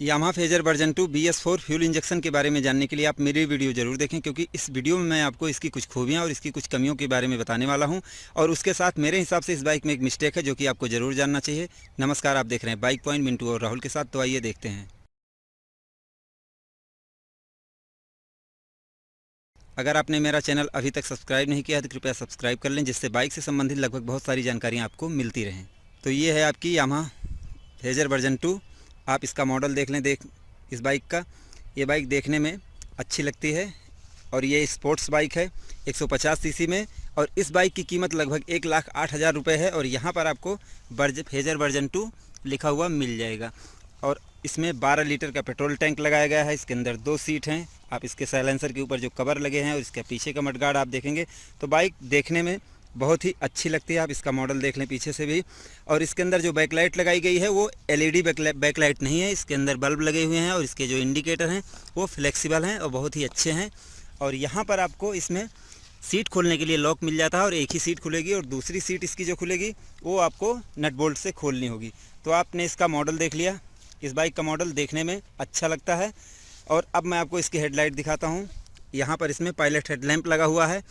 Yamaha phasor version 2 BS4 fuel injection के बारे में जानने के लिए आप मेरी वीडियो ज़रूर देखें, क्योंकि इस वीडियो में मैं आपको इसकी कुछ खूबियां और इसकी कुछ कमियों के बारे में बताने वाला हूं। और उसके साथ मेरे हिसाब से इस बाइक में एक मिस्टेक है जो कि आपको ज़रूर जानना चाहिए। नमस्कार, आप देख रहे हैं बाइक पॉइंट मिंटू और राहुल के साथ। तो आइए देखते हैं। अगर आपने मेरा चैनल अभी तक सब्सक्राइब नहीं किया है तो कृपया सब्सक्राइब कर लें, जिससे बाइक से संबंधित लगभग बहुत सारी जानकारियाँ आपको मिलती रहें। तो ये है आपकी यामाहा फेजर वर्जन 2। आप इसका मॉडल देख लें। इस बाइक का ये बाइक देखने में अच्छी लगती है और ये स्पोर्ट्स बाइक है 150 सीसी में। और इस बाइक की कीमत लगभग 1,08,000 रुपये है। और यहाँ पर आपको फेजर वर्जन 2 लिखा हुआ मिल जाएगा। और इसमें 12 लीटर का पेट्रोल टैंक लगाया गया है। इसके अंदर 2 सीट हैं। आप इसके साइलेंसर के ऊपर जो कवर लगे हैं और इसके पीछे का मडगार्ड आप देखेंगे तो बाइक देखने में बहुत ही अच्छी लगती है। आप इसका मॉडल देख लें पीछे से भी। और इसके अंदर जो बैकलाइट लगाई गई है वो LED बैकलाइट नहीं है। इसके अंदर बल्ब लगे हुए हैं और इसके जो इंडिकेटर हैं वो फ्लेक्सिबल हैं और बहुत ही अच्छे हैं। और यहाँ पर आपको इसमें सीट खोलने के लिए लॉक मिल जाता है और एक ही सीट खुलेगी और दूसरी सीट इसकी जो खुलेगी वो आपको नट बोल्ट से खोलनी होगी। तो आपने इसका मॉडल देख लिया। इस बाइक का मॉडल देखने में अच्छा लगता है। और अब मैं आपको इसकी हेडलाइट दिखाता हूँ। यहाँ पर इसमें पायलट हेडलैम्प लगा हुआ है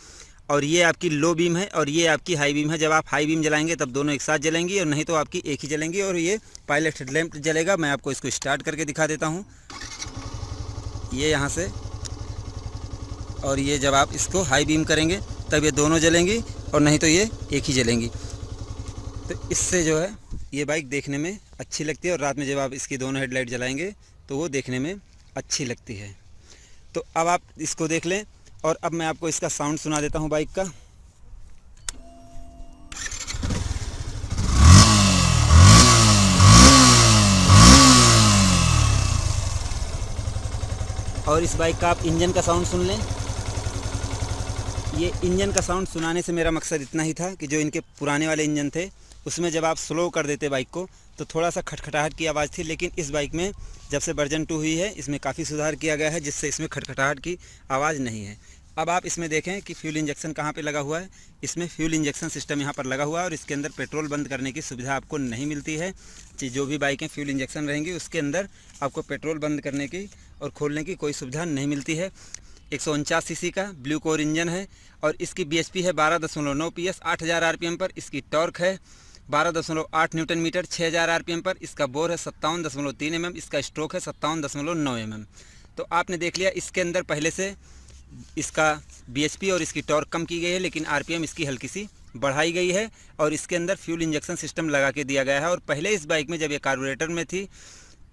और ये आपकी लो बीम है और ये आपकी हाई बीम है। जब आप हाई बीम जलाएंगे तब दोनों एक साथ जलेंगी और नहीं तो आपकी एक ही जलेंगी और ये पायलट हेडलैम्प जलेगा। मैं आपको इसको स्टार्ट करके दिखा देता हूँ। ये यहाँ से, और ये जब आप इसको हाई बीम करेंगे तब ये दोनों जलेंगी और नहीं तो ये एक ही जलेंगी। तो इससे जो है ये बाइक देखने में अच्छी लगती है और रात में जब आप इसकी दोनों हेडलाइट जलाएंगे तो वो देखने में अच्छी लगती है। तो अब आप इसको देख लें और अब मैं आपको इसका साउंड सुना देता हूँ बाइक का। और इस बाइक का आप इंजन का साउंड सुन लें। ये इंजन का साउंड सुनाने से मेरा मकसद इतना ही था कि जो इनके पुराने वाले इंजन थे उसमें जब आप स्लो कर देते बाइक को तो थोड़ा सा खटखटाहट की आवाज़ थी, लेकिन इस बाइक में जब से वर्जन 2 हुई है इसमें काफ़ी सुधार किया गया है जिससे इसमें खटखटाहट की आवाज़ नहीं है। अब आप इसमें देखें कि फ्यूल इंजेक्शन कहाँ पे लगा हुआ है। इसमें फ्यूल इंजेक्शन सिस्टम यहाँ पर लगा हुआ है और इसके अंदर पेट्रोल बंद करने की सुविधा आपको नहीं मिलती है। जो भी बाइकें फ्यूल इंजेक्शन रहेंगी उसके अंदर आपको पेट्रोल बंद करने की और खोलने की कोई सुविधा नहीं मिलती है। 149 सीसी का ब्लू कोर इंजन है और इसकी BHP है 12.9 PS 8000 RPM पर। इसकी टॉर्क है 12.8 न्यूटन मीटर 6000 RPM पर। इसका बोर है 57.3 mm। इसका स्ट्रोक है 57.9 mm। तो आपने देख लिया इसके अंदर पहले से इसका BHP और इसकी टॉर्क कम की गई है, लेकिन RPM इसकी हल्की सी बढ़ाई गई है। और इसके अंदर फ्यूल इंजेक्शन सिस्टम लगा के दिया गया है। और पहले इस बाइक में जब ये कार्बोरेटर में थी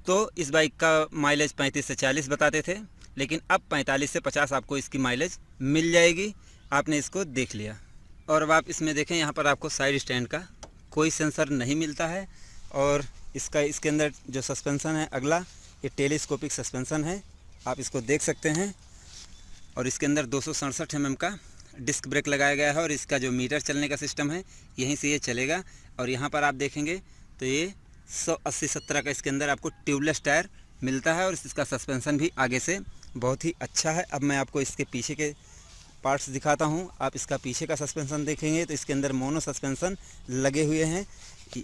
तो इस बाइक का माइलेज 35 से 40 बताते थे, लेकिन अब 45 से 50 आपको इसकी माइलेज मिल जाएगी। आपने इसको देख लिया। और अब आप इसमें देखें, यहाँ पर आपको साइड स्टैंड का कोई सेंसर नहीं मिलता है। और इसके अंदर जो सस्पेंसन है अगला, ये टेलीस्कोपिक सस्पेंसन है, आप इसको देख सकते हैं। और इसके अंदर 267 mm का डिस्क ब्रेक लगाया गया है और इसका जो मीटर चलने का सिस्टम है यहीं से ये चलेगा। और यहाँ पर आप देखेंगे तो ये 180-70 का इसके अंदर आपको ट्यूबलेस टायर मिलता है और इसका सस्पेंसन भी आगे से बहुत ही अच्छा है। अब मैं आपको इसके पीछे के पार्ट्स दिखाता हूँ। आप इसका पीछे का सस्पेंसन देखेंगे तो इसके अंदर मोनो सस्पेंसन लगे हुए हैं।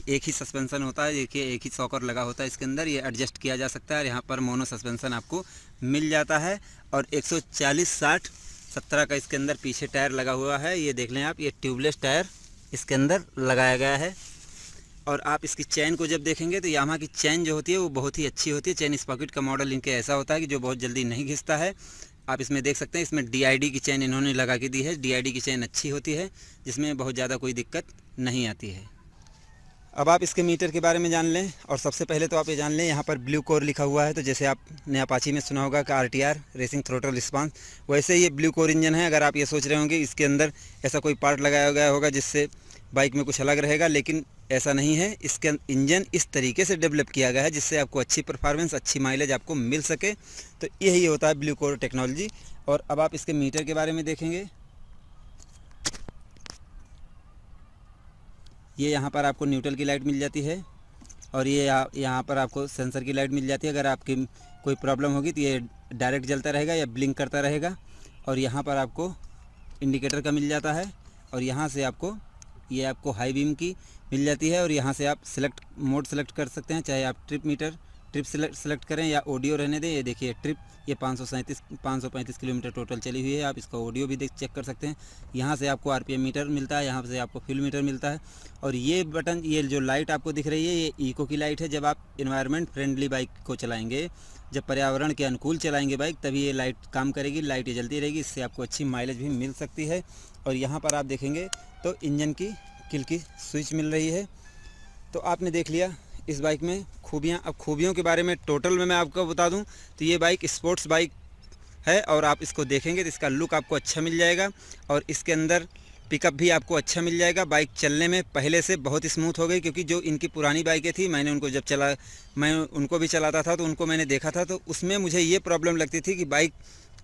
एक ही सस्पेंसन होता है, देखिए एक ही सॉकर लगा होता है इसके अंदर, ये एडजस्ट किया जा सकता है। और यहाँ पर मोनो सस्पेंसन आपको मिल जाता है। और 140-60-70 का इसके अंदर पीछे टायर लगा हुआ है। ये देख लें आप, ये ट्यूबलेस टायर इसके अंदर लगाया गया है। और आप इसकी चैन को जब देखेंगे तो यामाहा की चैन जो होती है वो बहुत ही अच्छी होती है। चैन स्पॉकेट का मॉडल इनके ऐसा होता है कि जो बहुत जल्दी नहीं घिसता है। आप इसमें देख सकते हैं, इसमें DID की चैन इन्होंने लगा के दी है। DID की चैन अच्छी होती है जिसमें बहुत ज़्यादा कोई दिक्कत नहीं आती है। अब आप इसके मीटर के बारे में जान लें। और सबसे पहले तो आप ये जान लें, यहाँ पर ब्लू कोर लिखा हुआ है। तो जैसे आपने अपाची में सुना होगा कि RTR रेसिंग थ्रोटल रिस्पांस, वैसे ये ब्लू कोर इंजन है। अगर आप ये सोच रहे होंगे इसके अंदर ऐसा कोई पार्ट लगाया गया होगा जिससे बाइक में कुछ अलग रहेगा, लेकिन ऐसा नहीं है। इसके इंजन इस तरीके से डेवलप किया गया है जिससे आपको अच्छी परफॉर्मेंस, अच्छी माइलेज आपको मिल सके। तो यही होता है ब्लू कोर टेक्नोलॉजी। और अब आप इसके मीटर के बारे में देखेंगे, ये यहाँ पर आपको न्यूट्रल की लाइट मिल जाती है और ये यहाँ पर आपको सेंसर की लाइट मिल जाती है। अगर आपकी कोई प्रॉब्लम होगी तो ये डायरेक्ट जलता रहेगा या ब्लिंक करता रहेगा। और यहाँ पर आपको इंडिकेटर का मिल जाता है और यहाँ से आपको हाई बीम की मिल जाती है। और यहाँ से आप मोड सेलेक्ट कर सकते हैं, चाहे आप ट्रिप मीटर, ट्रिप सेलेक्ट करें या ऑडियो रहने दें। ये देखिए ट्रिप, ये 535 किलोमीटर टोटल चली हुई है। आप इसका ऑडियो भी चेक कर सकते हैं। यहाँ से आपको RPM मीटर मिलता है, यहाँ से आपको फ्यूल मीटर मिलता है। और ये बटन, ये जो लाइट आपको दिख रही है, ये इको की लाइट है। जब आप इन्वायरमेंट फ्रेंडली बाइक को चलाएँगे, जब पर्यावरण के अनुकूल चलाएँगे बाइक, तभी ये लाइट काम करेगी, लाइट ये जलती रहेगी। इससे आपको अच्छी माइलेज भी मिल सकती है। और यहाँ पर आप देखेंगे तो इंजन की किल की स्विच मिल रही है। तो आपने देख लिया इस बाइक में खूबियाँ। अब खूबियों के बारे में टोटल में मैं आपको बता दूं तो ये बाइक स्पोर्ट्स बाइक है और आप इसको देखेंगे तो इसका लुक आपको अच्छा मिल जाएगा और इसके अंदर पिकअप भी आपको अच्छा मिल जाएगा। बाइक चलने में पहले से बहुत स्मूथ हो गई, क्योंकि जो इनकी पुरानी बाइकें थी, मैं उनको भी चलाता था तो उनको मैंने देखा था, तो उसमें मुझे ये प्रॉब्लम लगती थी कि बाइक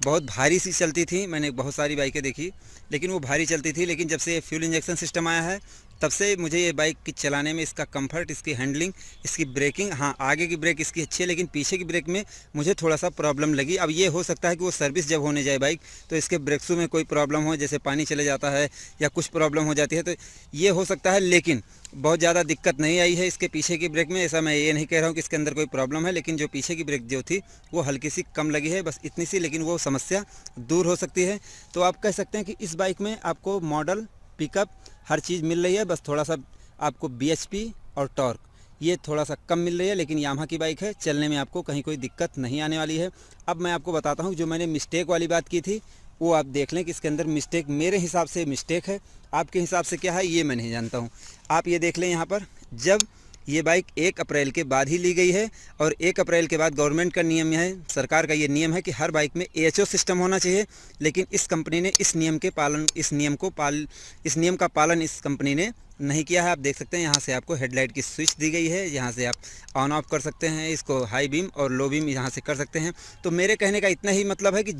बहुत भारी सी चलती थी। मैंने बहुत सारी बाइकें देखी लेकिन वो भारी चलती थी, लेकिन जब से फ्यूल इंजेक्शन सिस्टम आया है तब से मुझे ये बाइक की चलाने में इसका कंफर्ट, इसकी हैंडलिंग, इसकी ब्रेकिंग, हाँ आगे की ब्रेक इसकी अच्छी है लेकिन पीछे की ब्रेक में मुझे थोड़ा सा प्रॉब्लम लगी। अब ये हो सकता है कि वो सर्विस जब होने जाए बाइक तो इसके ब्रेक शू में कोई प्रॉब्लम हो, जैसे पानी चले जाता है या कुछ प्रॉब्लम हो जाती है, तो ये हो सकता है। लेकिन बहुत ज़्यादा दिक्कत नहीं आई है इसके पीछे की ब्रेक में। ऐसा मैं ये नहीं कह रहा हूँ कि इसके अंदर कोई प्रॉब्लम है, लेकिन जो पीछे की ब्रेक जो थी वो हल्की सी कम लगी है, बस इतनी सी, लेकिन वो समस्या दूर हो सकती है। तो आप कह सकते हैं कि इस बाइक में आपको मॉडल, पिकअप, हर चीज़ मिल रही है। बस थोड़ा सा आपको BHP और टॉर्क ये थोड़ा सा कम मिल रही है, लेकिन यामाहा की बाइक है, चलने में आपको कहीं कोई दिक्कत नहीं आने वाली है। अब मैं आपको बताता हूँ जो मैंने मिस्टेक वाली बात की थी वो आप देख लें कि इसके अंदर मिस्टेक मेरे हिसाब से मिस्टेक है। आपके हिसाब से क्या है ये मैं नहीं जानता हूँ। आप ये देख लें यहाँ पर, जब ये बाइक 1 अप्रैल के बाद ही ली गई है और 1 अप्रैल के बाद गवर्नमेंट का नियम है, सरकार का ये नियम है कि हर बाइक में AHO सिस्टम होना चाहिए, लेकिन इस कंपनी ने इस नियम का पालन इस कंपनी ने नहीं किया है। आप देख सकते हैं यहाँ से आपको हेडलाइट की स्विच दी गई है, यहाँ से आप ऑन ऑफ कर सकते हैं, इसको हाई बीम और लो बीम यहाँ से कर सकते हैं। तो मेरे कहने का इतना ही मतलब है कि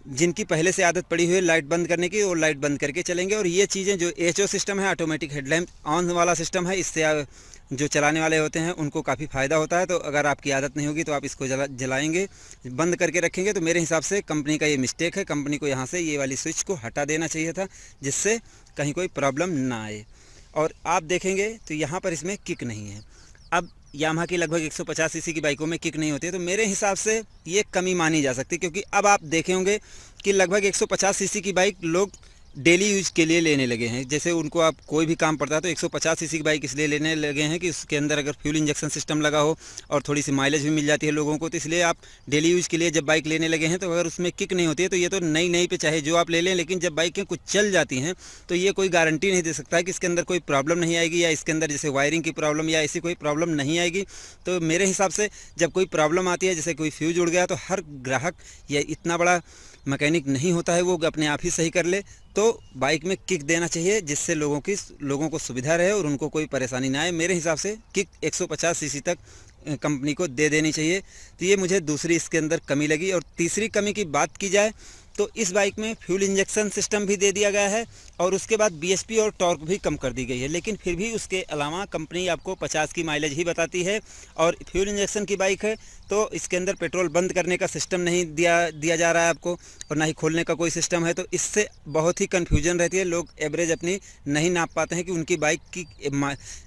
जिनकी पहले से आदत पड़ी हुई है लाइट बंद करने की, वो लाइट बंद करके चलेंगे। और ये चीज़ें जो AHO सिस्टम है, ऑटोमेटिक हेडलैम्प ऑन वाला सिस्टम है, इससे जो चलाने वाले होते हैं उनको काफ़ी फ़ायदा होता है। तो अगर आपकी आदत नहीं होगी तो आप इसको जलाएंगे, बंद करके रखेंगे, तो मेरे हिसाब से कंपनी का ये मिस्टेक है। कंपनी को यहाँ से ये वाली स्विच को हटा देना चाहिए था, जिससे कहीं कोई प्रॉब्लम ना आए। और आप देखेंगे तो यहाँ पर इसमें किक नहीं है। अब यामाहा की लगभग 150 सीसी की बाइकों में किक नहीं होती है, तो मेरे हिसाब से ये कमी मानी जा सकती है, क्योंकि अब आप देखे होंगे कि लगभग 150 सीसी की बाइक लोग डेली यूज के लिए लेने लगे हैं। जैसे उनको आप कोई भी काम पड़ता है तो 150 सीसी की बाइक इसलिए लेने लगे हैं कि उसके अंदर अगर फ्यूल इंजेक्शन सिस्टम लगा हो और थोड़ी सी माइलेज भी मिल जाती है लोगों को, तो इसलिए आप डेली यूज के लिए जब बाइक लेने लगे हैं। तो अगर उसमें किक नहीं होती है तो ये तो नई पे चाहे जो आप ले लें, लेकिन जब बाइकें कुछ चल जाती हैं तो ये कोई गारंटी नहीं दे सकता है कि इसके अंदर कोई प्रॉब्लम नहीं आएगी, या इसके अंदर जैसे वायरिंग की प्रॉब्लम या ऐसी कोई प्रॉब्लम नहीं आएगी। तो मेरे हिसाब से जब कोई प्रॉब्लम आती है, जैसे कोई फ्यूज उड़ गया, तो हर ग्राहक या इतना बड़ा मैकेनिक नहीं होता है, वो अपने आप ही सही कर ले। तो बाइक में किक देना चाहिए, जिससे लोगों को सुविधा रहे और उनको कोई परेशानी ना आए। मेरे हिसाब से किक 150 सीसी तक कंपनी को दे देनी चाहिए। तो ये मुझे दूसरी इसके अंदर कमी लगी। और तीसरी कमी की बात की जाए तो इस बाइक में फ्यूल इंजेक्शन सिस्टम भी दे दिया गया है और उसके बाद BHP और टॉर्क भी कम कर दी गई है, लेकिन फिर भी उसके अलावा कंपनी आपको 50 की माइलेज ही बताती है। और फ्यूल इंजेक्शन की बाइक है तो इसके अंदर पेट्रोल बंद करने का सिस्टम नहीं दिया जा रहा है आपको, और ना ही खोलने का कोई सिस्टम है। तो इससे बहुत ही कन्फ्यूजन रहती है, लोग एवरेज अपनी नहीं नाप पाते हैं कि उनकी बाइक की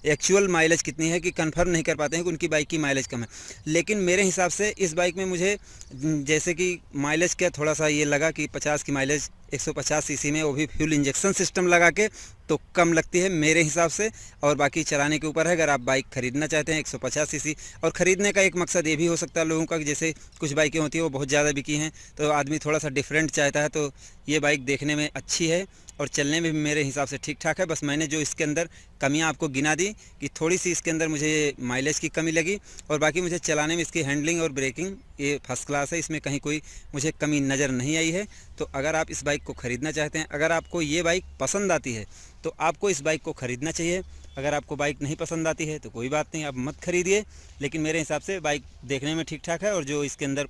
एक्चुअल माइलेज कितनी है, कि कंफर्म नहीं कर पाते हैं कि उनकी बाइक की माइलेज कम है। लेकिन मेरे हिसाब से इस बाइक में मुझे जैसे कि माइलेज का थोड़ा सा ये लगा कि 50 की माइलेज 150 सीसी में, वो भी फ्यूल इंजेक्शन सिस्टम लगा के, तो कम लगती है मेरे हिसाब से। और बाकी चलाने के ऊपर है, अगर आप बाइक ख़रीदना चाहते हैं 150 सीसी, और ख़रीदने का एक मकसद ये भी हो सकता है लोगों का कि जैसे कुछ बाइकें होती हैं वो बहुत ज़्यादा बिकी हैं, तो आदमी थोड़ा सा डिफरेंट चाहता है। तो ये बाइक देखने में अच्छी है और चलने में भी मेरे हिसाब से ठीक ठाक है। बस मैंने जो इसके अंदर कमियां आपको गिना दी कि थोड़ी सी इसके अंदर मुझे माइलेज की कमी लगी, और बाकी मुझे चलाने में इसकी हैंडलिंग और ब्रेकिंग ये फर्स्ट क्लास है, इसमें कहीं कोई मुझे कमी नज़र नहीं आई है। तो अगर आप इस बाइक को ख़रीदना चाहते हैं, अगर आपको ये बाइक पसंद आती है तो आपको इस बाइक को ख़रीदना चाहिए। अगर आपको बाइक नहीं पसंद आती है तो कोई बात नहीं, आप मत खरीदिए। लेकिन मेरे हिसाब से बाइक देखने में ठीक ठाक है, और जो इसके अंदर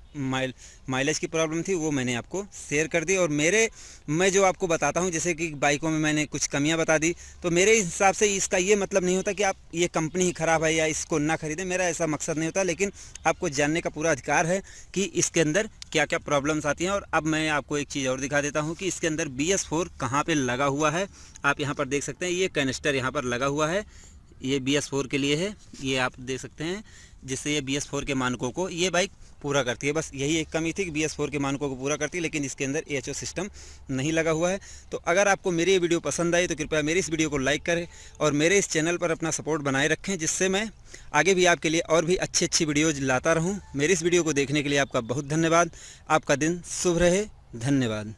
माइलेज की प्रॉब्लम थी वो मैंने आपको शेयर कर दी। और मैं जो आपको बताता हूँ, जैसे कि बाइकों में मैंने कुछ कमियां बता दी, तो मेरे हिसाब से इसका ये मतलब नहीं होता कि आप ये कंपनी ही ख़राब है या इसको ना खरीदें, मेरा ऐसा मकसद नहीं होता। लेकिन आपको जानने का पूरा अधिकार है कि इसके अंदर क्या क्या प्रॉब्लम्स आती हैं। और अब मैं आपको एक चीज़ और दिखा देता हूँ कि इसके अंदर BS4 कहाँ पर लगा हुआ है। आप यहाँ पर देख सकते हैं, ये कैनिस्टर यहाँ पर लगा हुआ है, ये BS4 के लिए है, ये आप देख सकते हैं जिससे ये BS4 के मानकों को ये बाइक पूरा करती है। बस यही एक कमी थी कि BS4 के मानकों को पूरा करती है, लेकिन इसके अंदर AHO सिस्टम नहीं लगा हुआ है। तो अगर आपको मेरी ये वीडियो पसंद आई तो कृपया मेरी इस वीडियो को लाइक करें और मेरे इस चैनल पर अपना सपोर्ट बनाए रखें, जिससे मैं आगे भी आपके लिए और भी अच्छी वीडियोज़ लाता रहूँ। मेरी इस वीडियो को देखने के लिए आपका बहुत धन्यवाद। आपका दिन शुभ रहे। धन्यवाद।